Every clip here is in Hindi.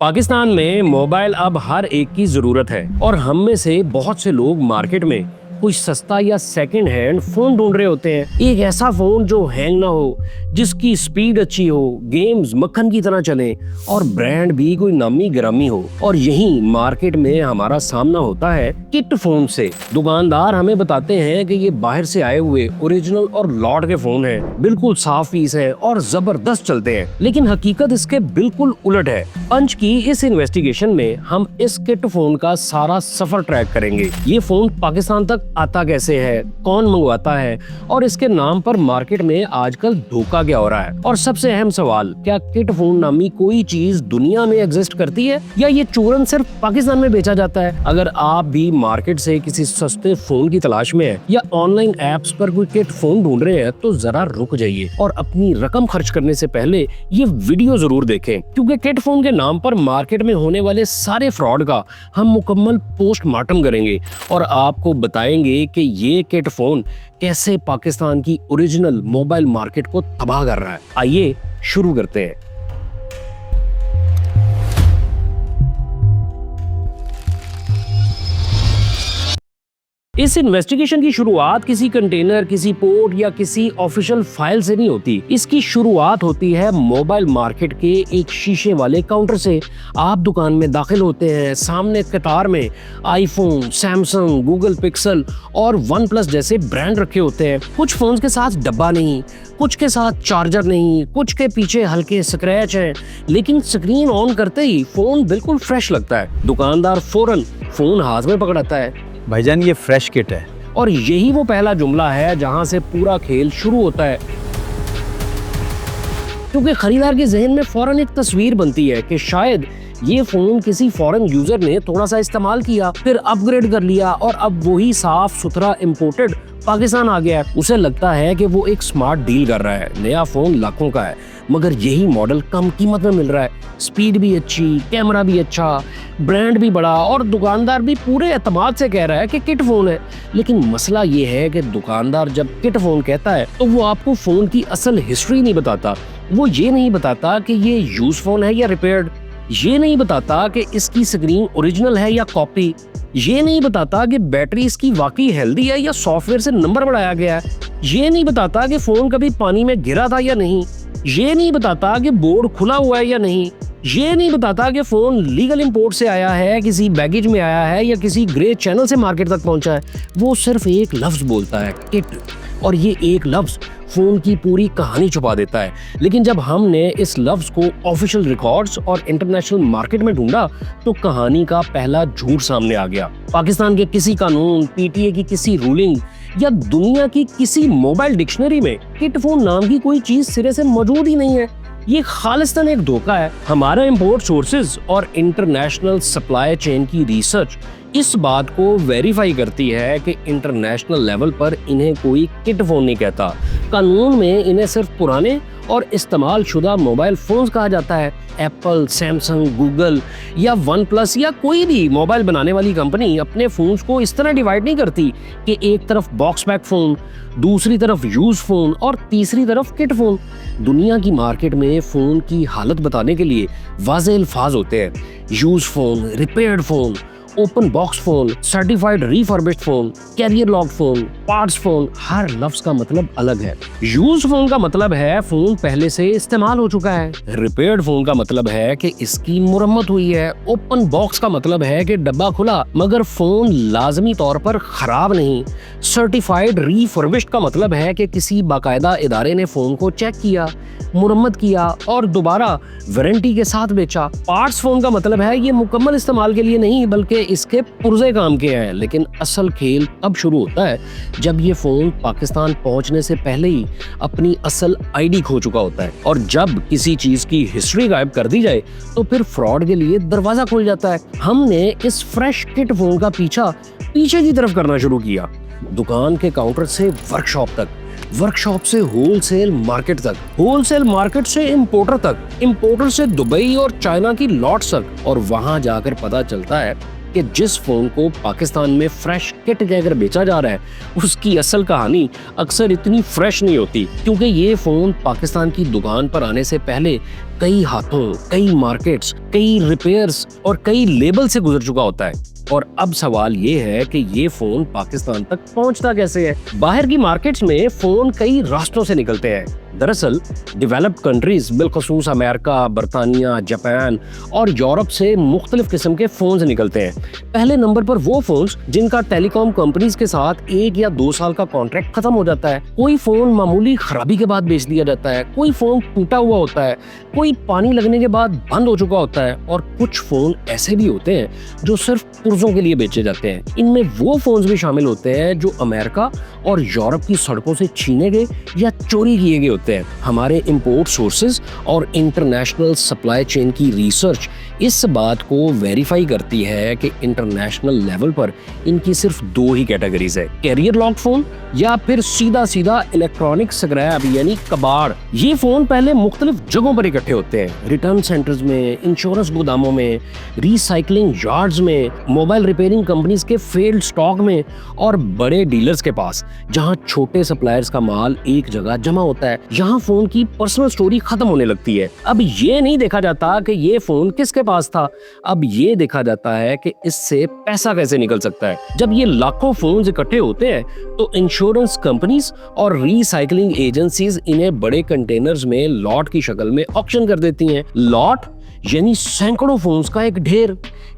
पाकिस्तान में मोबाइल अब हर एक की जरूरत है और हम में से बहुत से लोग मार्केट में कुछ सस्ता या सेकंड हैंड फोन ढूंढ रहे होते हैं। एक ऐसा फोन जो हैंग ना हो, जिसकी स्पीड अच्छी हो, गेम्स मक्खन की तरह चले और ब्रांड भी कोई नामी गिरामी हो। और यही मार्केट में हमारा सामना होता है किट फोन से। दुकानदार हमें बताते हैं कि ये बाहर से आए हुए ओरिजिनल और लॉट के फोन हैं, बिल्कुल साफ पीस हैं और जबरदस्त चलते हैं, लेकिन हकीकत इसके बिल्कुल उलट है। पंच की इस इन्वेस्टिगेशन में हम इस किट फोन का सारा सफर ट्रैक करेंगे। ये फोन पाकिस्तान तक आता कैसे है, कौन मंगवाता है और इसके नाम पर मार्केट में आजकल धोखा क्या हो रहा है। और सबसे अहम सवाल, क्या किट फोन नामी कोई चीज दुनिया में एग्जिस्ट करती है या ये चूरन सिर्फ पाकिस्तान में बेचा जाता है। अगर आप भी मार्केट से किसी सस्ते फोन की तलाश में है या ऑनलाइन एप्स पर कोई किट फोन ढूंढ रहे हैं तो जरा रुक जाइए और अपनी रकम खर्च करने से पहले ये वीडियो जरूर देखें, क्योंकि किट फोन के नाम पर मार्केट में होने वाले सारे फ्रॉड का हम मुकम्मल पोस्टमार्टम करेंगे और आपको बताएंगे कि ये किट फोन कैसे पाकिस्तान की ओरिजिनल मोबाइल मार्केट को तबाह कर रहा है। आइए शुरू करते हैं। इस इन्वेस्टिगेशन की शुरुआत किसी कंटेनर, किसी पोर्ट या किसी ऑफिशियल फाइल से नहीं होती। इसकी शुरुआत होती है मोबाइल मार्केट के एक शीशे वाले काउंटर से। आप दुकान में दाखिल होते हैं, सामने कतार में आईफोन, सैमसंग, गूगल पिक्सल और वन प्लस जैसे ब्रांड रखे होते हैं। कुछ फोन्स के साथ डब्बा नहीं, कुछ के साथ चार्जर नहीं, कुछ के पीछे हल्के स्क्रैच हैं, लेकिन स्क्रीन ऑन करते ही फोन बिल्कुल फ्रेश लगता है। दुकानदार फौरन फोन हाथ में पकड़ाता है, भाईजान ये फ्रेश किट है। और यही वो पहला जुमला है जहां से पूरा खेल शुरू होता है, क्योंकि खरीदार के जहन में फौरन एक तस्वीर बनती है कि शायद ये फोन किसी फॉरेन यूजर ने थोड़ा सा इस्तेमाल किया, फिर अपग्रेड कर लिया और अब वही साफ सुथरा इंपोर्टेड पाकिस्तान आ गया है। उसे लगता है कि वो एक स्मार्ट डील कर रहा है। नया फोन लाखों का है, मगर यही मॉडल कम कीमत में मिल रहा है। स्पीड भी अच्छी, कैमरा भी अच्छा, ब्रांड भी बड़ा और दुकानदार भी पूरे एतमाद से कह रहा है कि किट फोन है। लेकिन मसला ये है कि दुकानदार जब किट फोन कहता है तो वो आपको फोन की असल हिस्ट्री नहीं बताता। वो ये नहीं बताता कि ये यूज फोन है या रिपेयर्ड, ये नहीं बताता कि इसकी स्क्रीन ओरिजिनल है या कॉपी, ये नहीं बताता कि बैटरी इसकी वाकई हेल्दी है या सॉफ्टवेयर से नंबर बढ़ाया गया है, ये नहीं बताता कि फोन कभी पानी में गिरा था या नहीं, ये नहीं बताता कि बोर्ड खुला हुआ है या नहीं, ये नहीं बताता कि फोन लीगल इंपोर्ट से आया है, किसी बैगेज में आया है या किसी ग्रे चैनल से मार्केट तक पहुंचा है। वो सिर्फ एक लफ्ज बोलता है, किट, और ये एक लफ्ज फोन की पूरी कहानी छुपा देता है। लेकिन जब हमने इस लफ्ज को ऑफिशियल रिकॉर्ड्स और इंटरनेशनल मार्केट में ढूंढा तो कहानी का पहला झूठ सामने आ गया। पाकिस्तान के किसी कानून, पीटीए की किसी रूलिंग या दुनिया की किसी मोबाइल डिक्शनरी में किट फोन नाम की कोई चीज सिरे से मौजूद ही नहीं है। ये खालिस्तान एक धोखा है। हमारा इंपोर्ट सोर्सेज और इंटरनेशनल सप्लाई चेन की रिसर्च इस बात को वेरीफाई करती है कि इंटरनेशनल लेवल पर इन्हें कोई किट फोन नहीं कहता। कानून में इन्हें सिर्फ पुराने और इस्तेमाल शुदा मोबाइल फोन्स कहा जाता है। एप्पल, सैमसंग, गूगल या वन प्लस या कोई भी मोबाइल बनाने वाली कंपनी अपने फोन्स को इस तरह डिवाइड नहीं करती कि एक तरफ बॉक्स पैक फोन, दूसरी तरफ यूज फोन और तीसरी तरफ किट फोन। दुनिया की मार्केट में फोन की हालत बताने के लिए वाज़ेह अल्फाज होते हैं। Use phone, repaired phone, open box phone, certified refurbished phone, carrier lock phone, parts phone. हर लफ्ज का मतलब अलग है। यूज फोन का मतलब है फोन पहले से इस्तेमाल हो चुका है। रिपेयर्ड फोन का मतलब है कि इसकी मुरम्मत हुई है। ओपन बॉक्स का मतलब है कि डब्बा खुला मगर फोन लाजमी तौर पर खराब नहीं। सर्टिफाइड रिफर्बिश्ड का मतलब है कि किसी बाकायदा इदारे ने फोन को चेक किया, मुरम्मत किया और दोबारा वारंटी के साथ बेचा। पार्ट्स फोन का मतलब है ये मुकम्मल इस्तेमाल के लिए नहीं बल्कि इसके पुर्जे काम के हैं। लेकिन असल खेल तब शुरू होता है जब ये फोन पाकिस्तान पहुंचने से पहले ही अपनी असल आईडी खो चुका होता है। और जब किसी चीज की हिस्ट्री गायब कर दी जाए तो फिर फ्रॉड के लिए दरवाजा खुल जाता है। हमने इस फ्रेश किट फोन का पीछा पीछे की तरफ करना शुरू किया, दुकान के काउंटर से वर्कशॉप तक, वर्कशॉप से होलसेल मार्केट तक, होलसेल मार्केट से इंपोर्टर तक, इंपोर्टर से दुबई और चाइना की लॉट्स तक। और वहां जाकर पता चलता है कि जिस फोन को पाकिस्तान में फ्रेश किट कहकर बेचा जा रहा है उसकी असल कहानी अक्सर इतनी फ्रेश नहीं होती, क्योंकि ये फोन पाकिस्तान की दुकान पर आने से पहले कई हाथों, कई मार्केट्स, कई रिपेयर्स और कई लेबल से गुजर चुका होता है। और अब सवाल ये है कि ये फोन पाकिस्तान तक पहुंचता कैसे है। बाहर की मार्केट्स में फोन कई रास्तों से निकलते हैं। दरअसल डेवलप्ड कंट्रीज बिलखसूस अमेरिका, बरतानिया, जापान और यूरोप से मुख्तलिफ किस्म के फोन्स निकलते हैं। पहले नंबर पर वो फोन्स जिनका टेलीकॉम कंपनीज के साथ 1 या 2 साल का कॉन्ट्रैक्ट खत्म हो जाता है। कोई फोन मामूली खराबी के बाद बेच दिया जाता है, कोई फोन टूटा हुआ होता है, कोई पानी लगने के बाद बंद हो चुका होता है, और कुछ फोन ऐसे भी होते हैं जो सिर्फ पुर्जों के लिए बेचे जाते हैं। इनमें वो फोन्स भी शामिल होते हैं जो अमेरिका और यूरोप की सड़कों से छीने गए या चोरी किए गए होते हैं। हमारे इंपोर्ट सोर्सेज और इंटरनेशनल सप्लाई चेन की रिसर्च इस बात को वेरीफाई करती है कि इंटरनेशनल लेवल पर इनकी सिर्फ 2 ही कैटेगरीज है, कैरियर लॉक फोन या फिर सीधा सीधा इलेक्ट्रॉनिक स्क्रैप यानी कबाड़। ये फोन पहले मुख्तलिफ जगहों पर इकट्ठे होते हैं, रिटर्न सेंटर्स में, इंश्योरेंस गोदामों में, रिसाइकलिंग यार्ड्स में, मोबाइल रिपेयरिंग कंपनीज के फेल्ड स्टॉक में और बड़े डीलर्स के पास, जहां छोटे सप्लायर्स का माल एक जगह जमा होता है। यहाँ फोन की पर्सनल स्टोरी खत्म होने लगती है। अब ये नहीं देखा जाता कि ये फोन किसके पास था, अब ये देखा जाता है कि इससे पैसा कैसे निकल सकता है। जब ये लाखों फोन इकट्ठे होते हैं तो इंश्योरेंस कंपनीज और रिसाइकलिंग एजेंसीज इन्हें बड़े कंटेनर्स में लॉट की शक्ल में ऑक्शन कर देती हैं। लॉट यानी सैकड़ों फोन्स का एक ढेर।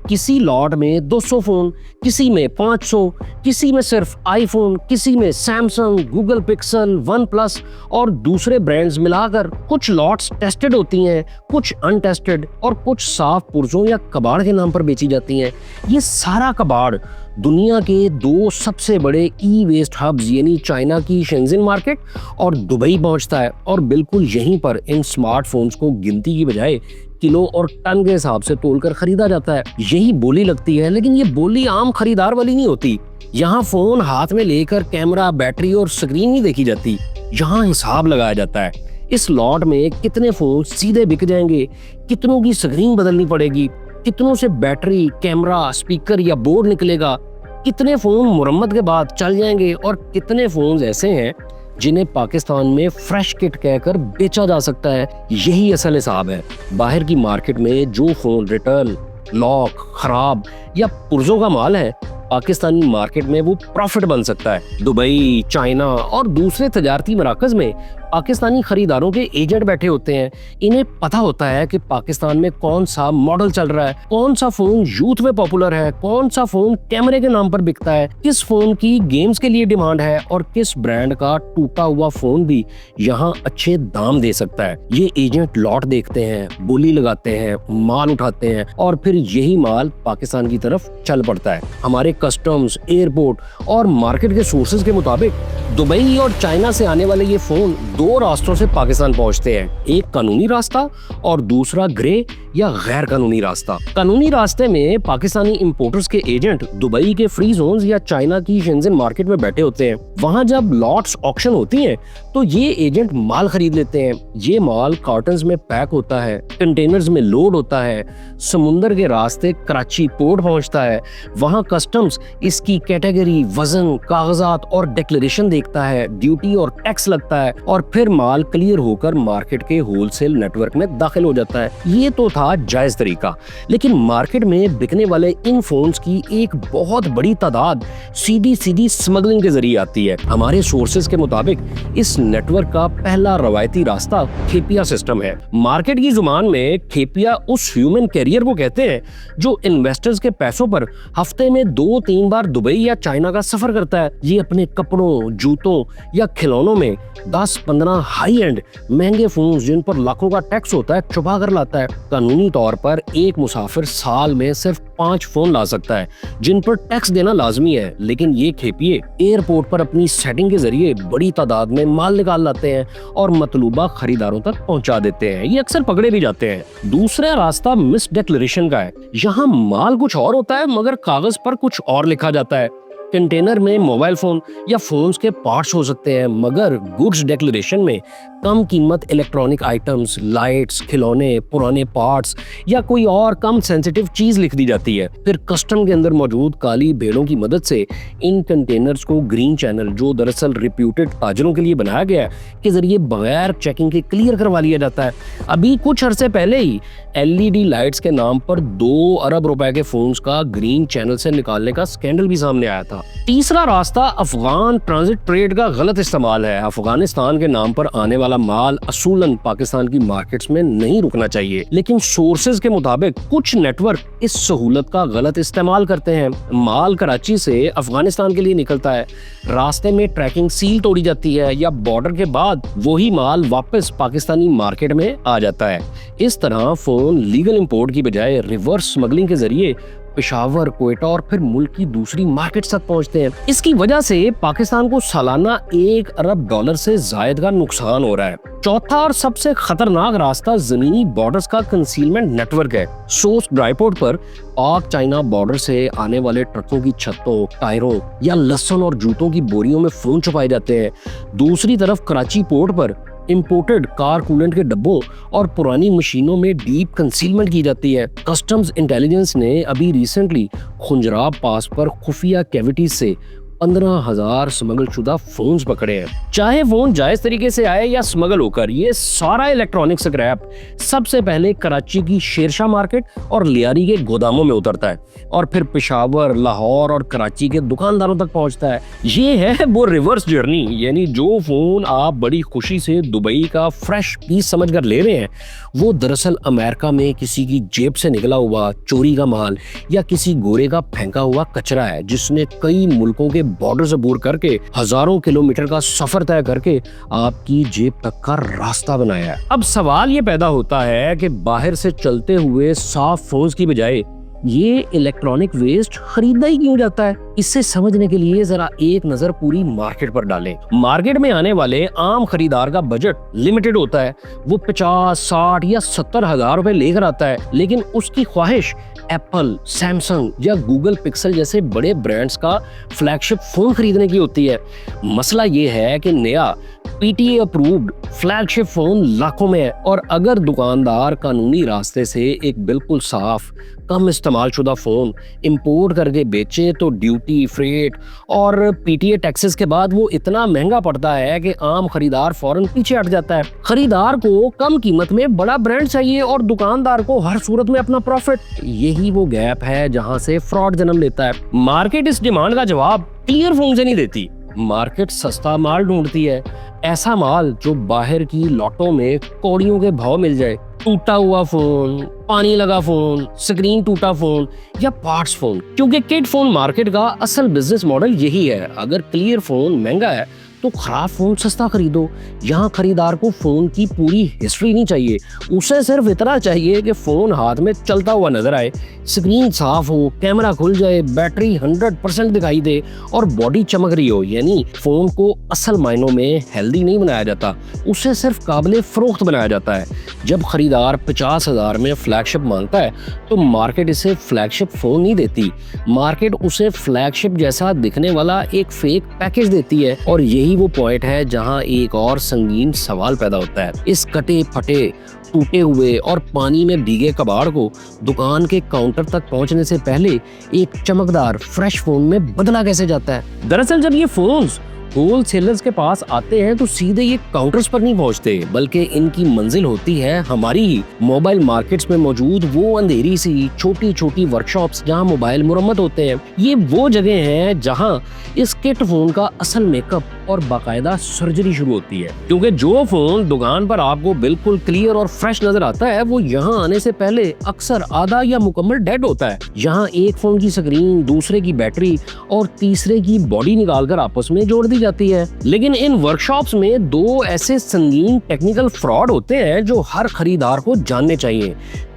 किसी लॉट में 200 फोन, किसी में 500, किसी में सिर्फ आईफोन, किसी में Samsung, Google pixel, one plus और दूसरे ब्रांड्स मिलाकर। कुछ लॉट्स टेस्टेड होती हैं, कुछ अनटेस्टेड और कुछ साफ पुर्जों या कबाड़ के नाम पर बेची जाती हैं। ये सारा कबाड़ दुनिया के 2 सबसे बड़े ई वेस्ट हब्स यानी चाइना की शेंजिन मार्केट और दुबई पहुंचता है, और बिल्कुल यहीं पर इन स्मार्टफोन्स को गिनती की बजाय किलो और टन के हिसाब से तोलकर खरीदा जाता है। यही बोली लगती है, लेकिन ये बोली आम खरीदार वाली नहीं होती। यहाँ फोन हाथ में लेकर कैमरा, बैटरी और स्क्रीन नहीं देखी जाती, यहाँ हिसाब लगाया जाता है। इस लॉट में कितने फोन सीधे बिक जाएंगे, कितनों की स्क्रीन बदलनी पड़ेगी, कितनों से बैटरी, कैमरा, स्पीकर या बोर्ड निकलेगा, कितने फोन मुरम्मत के बाद चल जाएंगे और कितने फोन ऐसे हैं जिन्हें पाकिस्तान में फ्रेश किट कहकर बेचा जा सकता है। यही असल हिसाब है। बाहर की मार्केट में जो फोन रिटर्न, लॉक, खराब या पुर्जों का माल है, पाकिस्तानी मार्केट में वो प्रॉफिट बन सकता है। दुबई, चाइना और दूसरे तजारती मराकज में पाकिस्तानी खरीदारों के एजेंट बैठे होते हैं। इन्हें पता होता है कि पाकिस्तान में कौन सा मॉडल चल रहा है, कौन सा फोन यूथ में पॉपुलर है, कौन सा फोन कैमरे के नाम पर बिकता है, किस फोन की गेम्स के लिए डिमांड है और किस ब्रांड का टूटा हुआ फोन भी यहाँ अच्छे दाम दे सकता है। ये एजेंट लॉट देखते हैं, बोली लगाते हैं, माल उठाते हैं और फिर यही माल पाकिस्तान की तरफ चल पड़ता है। हमारे कस्टम्स, एयरपोर्ट और मार्केट के सोर्सेज के मुताबिक दुबई और चाइना से आने वाले ये फोन 2 रास्तों से पाकिस्तान पहुंचते हैं, एक कानूनी रास्ता और दूसरा ग्रे या गैर कानूनी रास्ता। कानूनी रास्ते में पाकिस्तानी इंपोर्टर्स के एजेंट दुबई के फ्री जोन्स या चाइना की शेंजिन मार्केट में बैठे होते हैं। वहां जब लॉट्स ऑक्शन होती हैं तो ये एजेंट माल खरीद लेते हैं। ये माल कार्टन्स में पैक होता है, कंटेनर्स में लोड होता है, समुंदर के रास्ते कराची पोर्ट पहुंचता है। वहां कस्टम्स इसकी कैटेगरी, वजन, कागजात और डिक्लेरेशन देखता है, ड्यूटी और टैक्स लगता है और फिर माल क्लियर होकर मार्केट के होलसेल नेटवर्क में दाखिल हो जाता है। ये तो था जायज तरीका, लेकिन मार्केट में बिकने वाले इन फोन्स की एक बहुत बड़ी तादाद सीधी स्मगलिंग के जरिए आती है। हमारे सोर्सेज के मुताबिक इस नेटवर्क का पहला रवायती रास्ता खेपिया सिस्टम है। मार्केट की जुबान में खेपिया उस ह्यूमन कैरियर को कहते हैं जो इन्वेस्टर्स के पैसों पर हफ्ते में 2-3 बार दुबई या चाइना का सफर करता है। ये अपने कपड़ों, जूतों या खिलौनों में 10-15 हाई एंड महंगे फोन जिन पर लाखों का टैक्स होता है छुपा कर लाता है। कानूनी तौर पर एक मुसाफिर साल में सिर्फ 5 फोन ला सकता है जिन पर टैक्स देना लाजमी है, लेकिन ये खेपिए एयरपोर्ट पर अपनी सेटिंग के जरिए बड़ी तादाद में माल निकाल लाते हैं और मतलूबा खरीदारों तक पहुंचा देते हैं। ये अक्सर पकड़े भी जाते हैं। दूसरा रास्ता मिस डिक्लेरेशन का है। यहाँ माल कुछ और होता है मगर कागज पर कुछ और लिखा जाता है। कंटेनर में मोबाइल फोन या फोन्स के पार्ट्स हो सकते हैं, मगर गुड्स डिक्लेरेशन में कम कीमत इलेक्ट्रॉनिक आइटम्स, लाइट्स, खिलौने, पुराने पार्ट्स या कोई और कम सेंसिटिव चीज लिख दी जाती है। फिर कस्टम के अंदर मौजूद काली भेड़ों की मदद से इन कंटेनर्स को ग्रीन चैनल, जो दरअसल रिप्यूटेड ताजरों के लिए बनाया गया है, के जरिए बगैर चेकिंग के क्लियर करवा लिया जाता है। अभी कुछ अरसे पहले ही LED लाइट्स के नाम पर 2 अरब रुपए के फोन्स का ग्रीन चैनल से निकालने का स्कैंडल भी सामने आया था। तीसरा रास्ता अफगान ट्रांजिट ट्रेड का गलत इस्तेमाल है। अफगानिस्तान के नाम पर आने वाला माल असूलन पाकिस्तान की मार्केट्स में नहीं रुकना चाहिए, लेकिन सोर्सेज के मुताबिक कुछ नेटवर्क इस सहूलत का गलत इस्तेमाल करते हैं। माल कराची से अफगानिस्तान के लिए निकलता है, रास्ते में ट्रैकिंग सील तोड़ी जाती है या बॉर्डर के बाद वही माल वापस पाकिस्तानी मार्केट में आ जाता है। इस तरह फोन लीगल इंपोर्ट की बजाय रिवर्स स्मगलिंग के जरिए पेशावर, क्वेटा और फिर मुल्क की दूसरी मार्केट तक पहुंचते हैं। इसकी वजह से पाकिस्तान को सालाना $1 अरब से जायद का नुकसान हो रहा है। चौथा और सबसे खतरनाक रास्ता जमीनी बॉर्डर्स का कंसीलमेंट नेटवर्क है। सोर्स ड्राईपोर्ट पर पाक चाइना बॉर्डर से आने वाले ट्रकों की छतों, टायरों या लहसुन और जूतों की बोरियों में फोन छुपाए जाते हैं। दूसरी तरफ कराची पोर्ट पर इंपोर्टेड कार कूलेंट के डब्बों और पुरानी मशीनों में डीप कंसीलमेंट की जाती है। कस्टम्स इंटेलिजेंस ने अभी रिसेंटली खुंजराब पास पर खुफिया कैविटीज से 15,000 स्मगल शुदा फोन्स पकड़े हैं। चाहे फोन जायज तरीके से आए या स्मगल होकर, ये सारा इलेक्ट्रॉनिक स्क्रैप सबसे पहले कराची की शेरशाह मार्केट और लियारी के गोदामों में उतरता है और फिर पेशावर, लाहौर और कराची के दुकानदारों तक पहुंचता है। ये है वो रिवर्स जर्नी, यानी जो फोन आप बड़ी खुशी से दुबई का फ्रेश पीस समझकर ले रहे हैं, वो दरअसल अमेरिका में किसी की जेब से निकला हुआ चोरी का माल या किसी गोरे का फेंका हुआ कचरा है, जिसने कई मुल्कों के बॉर्डर अबूर करके हजारों किलोमीटर का सफर तय करके आपकी जेब तक का रास्ता बनाया है। अब सवाल ये पैदा होता है कि बाहर से चलते हुए साफ फोन्स की बजाय ये इलेक्ट्रॉनिक वेस्ट खरीदा ही क्यों जाता है? इससे समझने के लिए जरा एक नजर पूरी मार्केट पर डालें। मार्केट में आने वाले आम खरीदार का बजट लिमिटेड होता है। वो 50, 60 या 70 हजार रुपए लेकर आता है, लेकिन उसकी ख्वाहिश एप्पल, सैमसंग या गूगल पिक्सल जैसे बड़े ब्रांड्स का फ्लैगशिप फोन खरीदने की होती है। मसला ये है कि नया PTA अप्रूव्ड फ्लैगशिप फोन लाखों में है, और अगर दुकानदार कानूनी रास्ते से एक बिल्कुल साफ, कम इस्तेमाल शुदा फोन इंपोर्ट करके बेचे तो ड्यूटी, फ्रेट और PTA टैक्सेस के बाद वो इतना महंगा पड़ता है कि आम खरीदार फौरन पीछे हट जाता है। खरीदार को कम कीमत में बड़ा ब्रांड चाहिए और दुकानदार को हर सूरत में अपना प्रॉफिट। यही वो गैप है जहां से फ्रॉड जन्म लेता है। मार्केट इस डिमांड का जवाब क्लियर फोन से नहीं देती। मार्केट सस्ता माल ढूंढती है, ऐसा माल जो बाहर की लॉटों में कौड़ियों के भाव मिल जाए। टूटा हुआ फोन, पानी लगा फोन, स्क्रीन टूटा फोन या पार्ट्स फोन, क्योंकि किट फोन मार्केट का असल बिजनेस मॉडल यही है। अगर क्लियर फोन महंगा है तो खराब फोन सस्ता खरीदो। यहाँ खरीदार को फोन की पूरी हिस्ट्री नहीं चाहिए, उसे सिर्फ इतना चाहिए कि फोन हाथ में चलता हुआ नजर आए, स्क्रीन साफ हो, कैमरा खुल जाए, बैटरी 100% दिखाई दे और बॉडी चमक रही हो। यानी फोन को असल मायनों में हेल्दी नहीं बनाया जाता, उसे सिर्फ काबिल फरोख्त बनाया जाता है। जब खरीदार 50,000 में फ्लैगशिप मांगता है तो मार्केट इसे फ्लैगशिप फोन नहीं देती, मार्केट उसे फ्लैगशिप जैसा दिखने वाला एक फेक पैकेज देती है। और यही वो पॉइंट है जहां एक और संगीन सवाल पैदा होता है। इस कटे फटे, टूटे हुए और पानी में भीगे कबाड़ को दुकान के काउंटर तक पहुंचने से पहले एक चमकदार फ्रेश फोन में बदला कैसे जाता है? दरअसल जब ये फोन्स होलसेलर्स के पास आते हैं तो सीधे ये काउंटर्स पर नहीं पहुंचते, बल्कि इनकी मंजिल होती है हमारी ही मोबाइल मार्केट्स में मौजूद वो अंधेरी सी छोटी छोटी वर्कशॉप्स जहां मोबाइल मुरम्मत होते हैं। ये वो जगह हैं जहां इस किट फोन का असल मेकअप और बाकायदा सर्जरी शुरू होती है, क्योंकि जो फोन दुकान पर आपको बिल्कुल क्लियर और फ्रेश नजर आता है वो यहाँ आने से पहले अक्सर आधा या मुकम्मल डेड होता है। यहाँ एक फोन की स्क्रीन, दूसरे की बैटरी और तीसरे की बॉडी निकालकर आपस में जोड़ दी जाती है। लेकिन इन वर्कशॉप्स में 2 ऐसे संगीन टेक्निकल फ्रॉड होते हैं जो हर खरीदार को जानने चाहिए।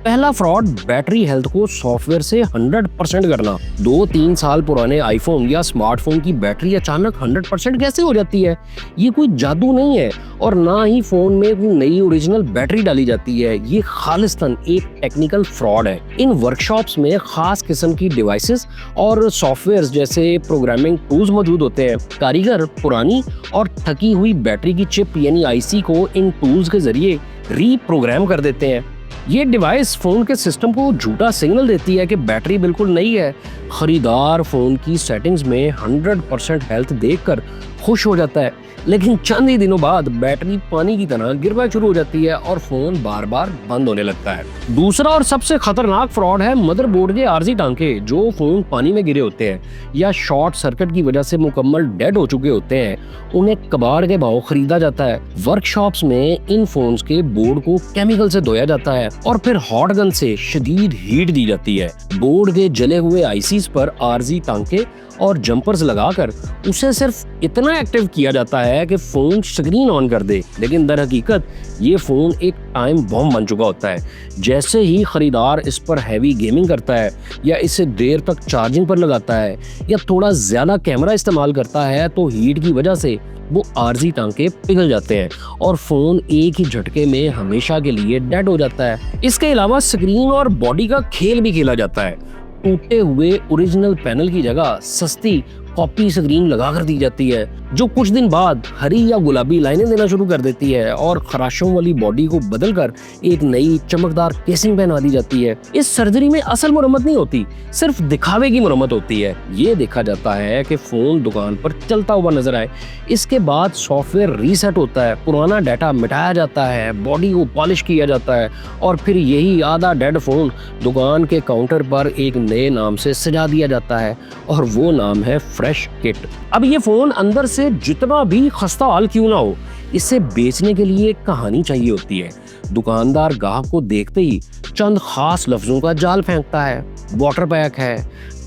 पहला फ्रॉड बैटरी हेल्थ को सॉफ्टवेयर से 100% करना। 2-3 साल पुराने आईफोन या स्मार्टफोन की बैटरी अचानक 100% कैसे हो जाती है? ये कोई जादू नहीं है और ना ही फोन में कोई नई ओरिजिनल बैटरी डाली जाती है। ये खालिस्तान एक टेक्निकल फ्रॉड है। इन वर्कशॉप्स में खास किस्म की डिवाइसेस और सॉफ्टवेयर जैसे प्रोग्रामिंग टूल्स मौजूद होते हैं। कारीगर पुरानी और थकी हुई बैटरी की चिप यानी आईसी को इन टूल्स के जरिए रीप्रोग्राम कर देते हैं। ये डिवाइस फोन के सिस्टम को झूठा सिग्नल देती है कि बैटरी बिल्कुल नई है। खरीदार फोन की सेटिंग्स में 100% हेल्थ देखकर खुश हो जाता है, लेकिन चंद ही दिनों बाद बैटरी पानी की तरह गिरना शुरू हो जाती है और फोन बार बार बंद होने लगता है। दूसरा और सबसे खतरनाक फ्रॉड है मदरबोर्ड के आरजी टांके। जो फोन पानी में गिरे होते हैं या शॉर्ट सर्किट की वजह से मुकम्मल डेड हो चुके होते हैं, उन्हें कबाड़ के भाव खरीदा जाता है। वर्कशॉप्स में इन फोन्स के बोर्ड को केमिकल से धोया जाता है और फिर हॉट गन से शदीद हीट दी जाती है। बोर्ड के जले हुए आईसीज पर आरजी टांके और जंपर्स लगाकर उसे सिर्फ इतना एक्टिव किया जाता है कि फोन स्क्रीन ऑन कर दे, लेकिन दर हकीकत ये फोन एक टाइम बॉम्ब बन चुका होता है। जैसे ही खरीदार इस पर हैवी गेमिंग करता है या इसे देर तक चार्जिंग पर लगाता है या थोड़ा ज्यादा कैमरा इस्तेमाल करता है, तो हीट की वजह से वो आरजी टांके पिघल जाते हैं और फोन एक ही झटके में हमेशा के लिए डेड हो जाता है। इसके अलावा स्क्रीन और बॉडी का खेल भी खेला जाता है। टूटे हुए ओरिजिनल पैनल की जगह सस्ती कॉपी स्क्रीन लगा कर दी जाती है, जो कुछ दिन बाद हरी या गुलाबी लाइनें देना शुरू कर देती है और खराशों वाली बॉडी को बदलकर एक नई चमकदार केसिंग पहना दी जाती है। इस सर्जरी में असल मरम्मत नहीं होती, सिर्फ दिखावे की मरम्मत होती है। ये देखा जाता है कि फोन दुकान पर चलता हुआ नजर आए। इसके बाद सॉफ्टवेयर रीसेट होता है, पुराना डाटा मिटाया जाता है, बॉडी को पॉलिश किया जाता है और फिर यही आधा डेड फोन दुकान के काउंटर पर एक नए नाम से सजा दिया जाता है और वो नाम है फ्रेश किट। अब ये फोन अंदर से जितना भी खस्ता हाल क्यों ना हो, इसे बेचने के लिए एक कहानी चाहिए होती है। दुकानदार ग्राहक को देखते ही चंद खास लफ्जों का जाल फेंकता है। वाटर पैक है,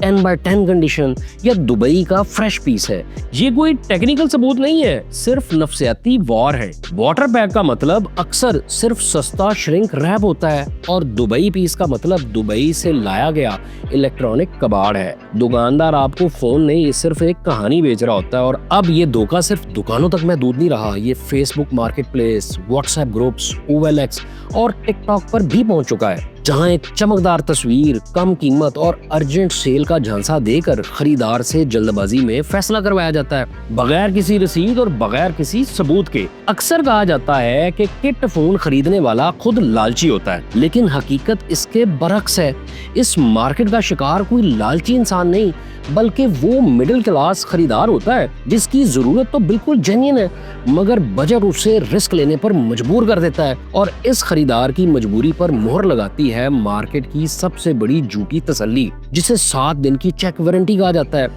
10x10 कंडीशन या दुबई का फ्रेश पीस है। ये कोई टेक्निकल सबूत नहीं है, सिर्फ नफ्सियाती वॉर है। वाटर पैक का मतलब अक्सर सिर्फ सस्ता श्रिंक रैप होता है और दुबई पीस का मतलब दुबई से लाया गया इलेक्ट्रॉनिक कबाड़ है। दुकानदार आपको फोन नहीं, सिर्फ एक कहानी बेच रहा होता है। और अब ये धोखा सिर्फ दुकानों तक महदूद नहीं रहा, ये Facebook market place, WhatsApp groups, OLX और टिकटॉक पर भी पहुंच चुका है, जहां एक चमकदार तस्वीर, कम कीमत और अर्जेंट सेल का झांसा देकर खरीदार से जल्दबाजी में फैसला करवाया जाता है, बगैर किसी रसीद और बगैर किसी सबूत के। अक्सर कहा जाता है कि किट फोन खरीदने वाला खुद लालची होता है, लेकिन हकीकत इसके बरक्स है। इस मार्केट का शिकार कोई लालची इंसान नहीं, बल्कि वो मिडिल क्लास खरीदार होता है जिसकी जरूरत तो बिल्कुल जेन्युइन है, मगर बजट उसे रिस्क लेने पर मजबूर कर देता है। और इस खरीदार की मजबूरी पर मोहर लगाती है मार्केट की सबसे बड़ी झूठी तसल्ली, जिसे 7 दिन की चेक वारंटी कहा जाता है।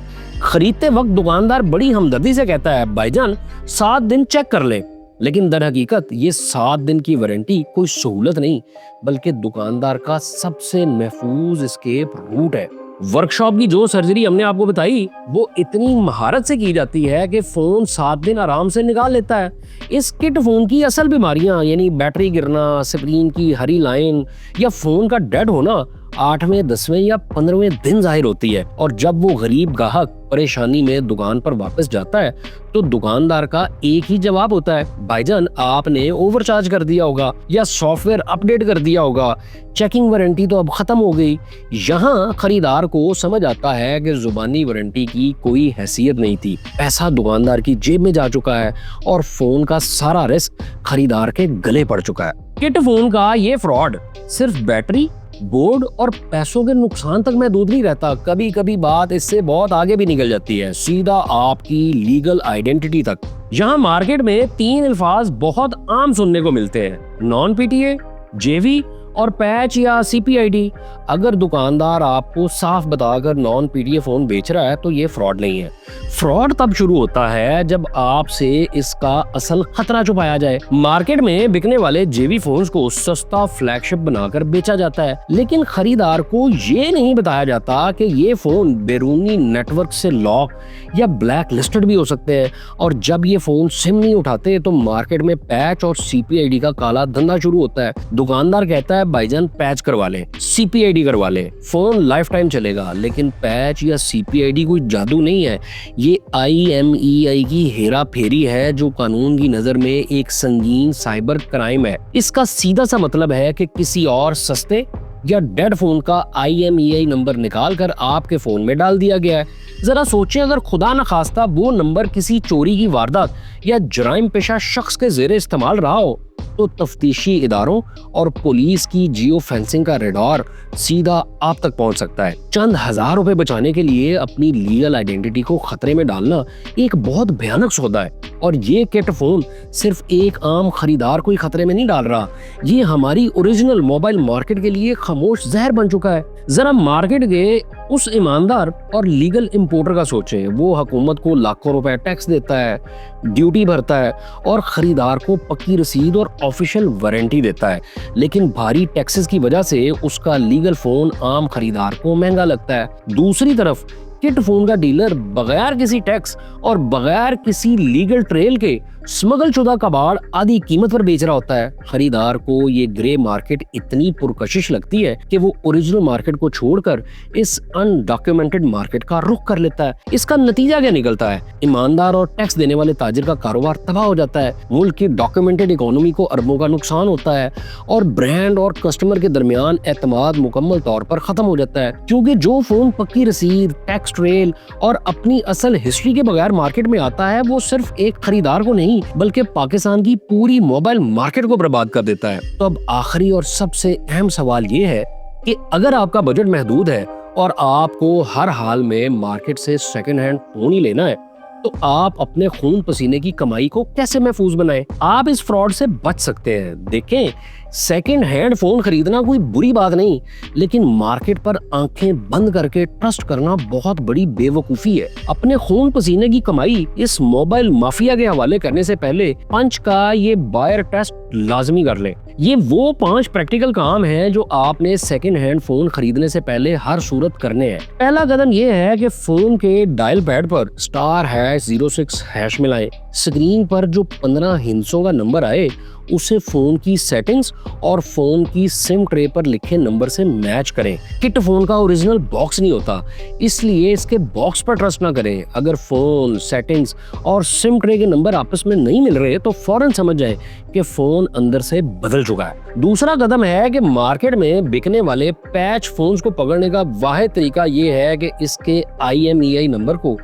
खरीदते वक्त दुकानदार बड़ी हमदर्दी से कहता है, भाईजान 7 दिन चेक कर ले, लेकिन दर हकीकत ये 7 दिन की वारंटी कोई सहूलत नहीं, बल्कि दुकानदार का सबसे महफूज एस्केप रूट है। वर्कशॉप की जो सर्जरी हमने आपको बताई, वो इतनी महारत से की जाती है कि फोन 7 दिन आराम से निकाल लेता है। इस किट फोन की असल बीमारियां यानी बैटरी गिरना, स्क्रीन की हरी लाइन या फोन का डेड होना 8वें, 10वें या 15वें दिन जाहिर होती है। और जब वो गरीब ग्राहक परेशानी में दुकान पर वापस जाता है, तो दुकानदार का एक ही जवाब होता है, भाईजान आपने ओवरचार्ज कर दिया होगा या सॉफ्टवेयर अपडेट कर दिया होगा, चेकिंग वारंटी तो अब खत्म हो गई। यहाँ खरीदार को समझ आता है कि जुबानी वारंटी की कोई हैसियत नहीं थी, पैसा दुकानदार की जेब में जा चुका है और फोन का सारा रिस्क खरीदार के गले पड़ चुका है। किट फोन का ये फ्रॉड सिर्फ बैटरी, बोर्ड और पैसों के नुकसान तक महदूद नहीं रहता, कभी कभी बात इससे बहुत आगे भी निकल जाती है, सीधा आपकी लीगल आइडेंटिटी तक। यहाँ मार्केट में 3 अल्फाज बहुत आम सुनने को मिलते हैं, नॉन PTA, JV और पैच या CPID। अगर दुकानदार आपको साफ बताकर नॉन PTA फोन बेच रहा है, तो ये फ्रॉड नहीं है। फ्रॉड तब शुरू होता है जब आपसे इसका असल खतरा छुपाया जाए। मार्केट में बिकने वाले JV फोन्स को सस्ता फ्लैगशिप बनाकर बेचा जाता है, लेकिन खरीदार को ये नहीं बताया जाता कि ये फोन बैरूनी नेटवर्क से लॉक या ब्लैक लिस्टेड भी हो सकते हैं। और जब ये फोन सिम नहीं उठाते, तो मार्केट में पैच और CPID का काला धंधा शुरू होता है। दुकानदार कहता है, है भाईजान पैच करवा लें, CPID करवा लें, फोन लाइफ टाइम चलेगा। लेकिन पैच या CPID कोई जादू नहीं है, ये IMEI की हेरा फेरी है जो कानून की नजर में एक संगीन साइबर क्राइम है। इसका सीधा सा मतलब है कि किसी और सस्ते या डेड फोन का IMEI नंबर निकाल कर आपके फोन में डाल दिया गया है। जरा सोचें, अगर खुदा न खास्ता वो नंबर किसी चोरी की वारदात या जराइम पेशा शख्स के जेरे इस्तेमाल रहा हो, तो तफ्तीशी इदारों और पुलिस की जियो फेंसिंग का रेडार सीधा आप तक पहुंच सकता है। चंद हजार रुपए बचाने के लिए अपनी लीगल आइडेंटिटी को खतरे में डालना एक बहुत भयानक सौदा है। और ये किट फोन सिर्फ एक आम खरीदार को ही खतरे में नहीं डाल रहा, ये हमारी ओरिजिनल मोबाइल मार्केट के लिए खामोश जहर बन चुका है। जरा मार्केट के उस ईमानदार और लीगल इंपोर्टर का सोचें, वो हुकूमत को लाखों रुपए टैक्स देता है, ड्यूटी भरता है और खरीदार को पक्की रसीद और ऑफिशियल वारंटी देता है, लेकिन भारी टैक्सेस की वजह से उसका लीगल फोन आम खरीदार को महंगा लगता है। दूसरी तरफ किट फोन का डीलर बगैर किसी टैक्स और बगैर किसी लीगल ट्रेल के स्मगल शुदा कबाड़ आधी कीमत पर बेच रहा होता है। खरीदार को ये ग्रे मार्केट इतनी पुरकशिश लगती है कि वो ओरिजिनल मार्केट को छोड़कर इस अनडॉक्यूमेंटेड मार्केट का रुख कर लेता है। इसका नतीजा क्या निकलता है? ईमानदार और टैक्स देने वाले ताजिर का कारोबार तबाह हो जाता है, मुल्क की डॉक्यूमेंटेड इकोनॉमी को अरबों का नुकसान होता है और ब्रांड और कस्टमर के दरमियान एतमाद मुकम्मल तौर पर खत्म हो जाता है। क्योंकि जो फोन पक्की रसीद, टैक्स ट्रेल और अपनी असल हिस्ट्री के बगैर मार्केट में आता है, वो सिर्फ एक खरीदार को नहीं बल्कि पाकिस्तान की पूरी मोबाइल मार्केट को बर्बाद कर देता है। तो अब आखिरी और सबसे अहम सवाल ये है कि अगर आपका बजट महदूद है और आपको हर हाल में मार्केट से सेकंड हैंड फोन ही लेना है, तो आप अपने खून पसीने की कमाई को कैसे महफूज बनाएं? आप इस फ्रॉड से बच सकते हैं। देखें, सेकंड हैंड फोन खरीदना कोई बुरी बात नहीं, लेकिन मार्केट पर आंखें बंद करके ट्रस्ट करना बहुत बड़ी बेवकूफी है। अपने खून पसीने की कमाई इस मोबाइल माफिया के हवाले करने से पहले पंच का ये बायर टेस्ट लाजमी कर लें। ये वो 5 प्रैक्टिकल काम हैं जो आपने सेकंड हैंड फोन खरीदने से पहले हर सूरत करने हैं। पहला कदम ये है कि फोन के डायल पैड पर *#06# मिलाएं। स्क्रीन पर जो 15 हिंसों का नंबर आए उसे फोन की सेटिंग्स और फोन की सिम ट्रे पर लिखे नंबर से मैच करें। किट फोन का ओरिजिनल बॉक्स नहीं होता, इसलिए इसके बॉक्स पर ट्रस्ट ना करें। अगर फोन, सेटिंग्स और सिम ट्रे के नंबर आपस में नहीं मिल रहे तो फौरन समझ जाए कि फोन अंदर से बदल चुका है। दूसरा कदम है कि मार्केट में बिकने वाले पैच फोन्स को पकड़ने का वाहिद तरीका ये है कि इसके IMEI नंबर को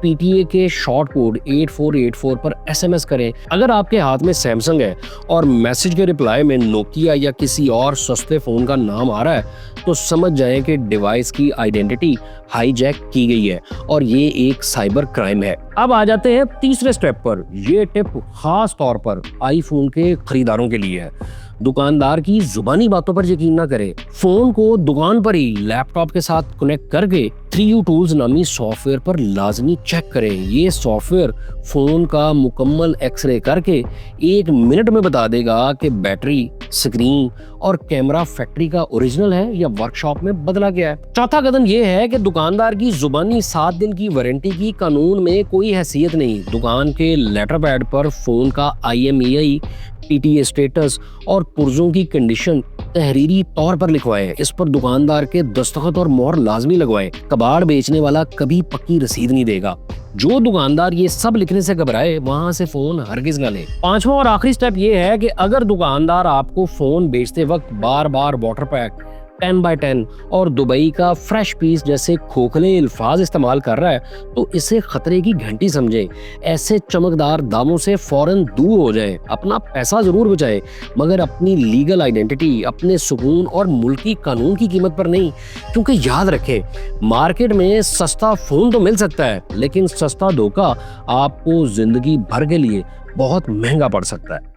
PTA के शॉर्ट कोड 8484 पर SMS करें। अगर आपके हाथ में सैमसंग है और मैसेज के रिप्लाई में नोकिया या किसी और सस्ते फोन का नाम आ रहा है, तो समझ जाएं कि डिवाइस की आइडेंटिटी हाईजैक की गई है और ये एक साइबर क्राइम है। अब आ जाते हैं तीसरे स्टेप पर। ये टिप खास तौर पर आईफोन के खरीदारों के लिए है। दुकानदार की जुबानी बातों पर यकीन ना करें। फोन को दुकान पर ही लैपटॉप के साथ कनेक्ट करके 3U टूल्स नामी सॉफ्टवेयर पर लाजमी चेक करें। ये सॉफ्टवेयर फोन का मुकम्मल एक्सरे करके 1 मिनट में बता देगा कि बैटरी, स्क्रीन और कैमरा फैक्ट्री का ओरिजिनल है या वर्कशॉप में बदला गया है। चौथा कदम यह है कि दुकानदार की जुबानी 7 दिन की वारंटी की कानून में कोई हैसियत नहीं। दुकान के लेटर पैड पर फोन का IMEI, PTA स्टेटस और पुर्जों की कंडीशन तहरीरी तौर पर लिखवाएं। इस पर दुकानदार के दस्तखत और मोहर लाजमी लगवाएं। कबाड़ बेचने वाला कभी पक्की रसीद नहीं देगा। जो दुकानदार ये सब लिखने से घबराए वहां से फोन हरगिज न ले। पांचवा और आखिरी स्टेप ये है कि अगर दुकानदार आपको फोन बेचते वक्त बार बार वाटर पैक, 10x10 और दुबई का फ्रेश पीस जैसे खोखले अल्फाज इस्तेमाल कर रहा है, तो इसे खतरे की घंटी समझे। ऐसे चमकदार दामों से फौरन दूर हो जाए। अपना पैसा जरूर बचाए, मगर अपनी लीगल आइडेंटिटी, अपने सुकून और मुल्की कानून की कीमत पर नहीं। क्योंकि याद रखें, मार्केट में सस्ता फोन तो मिल सकता है, लेकिन सस्ता धोखा आपको जिंदगी भर के लिए बहुत महंगा पड़ सकता है।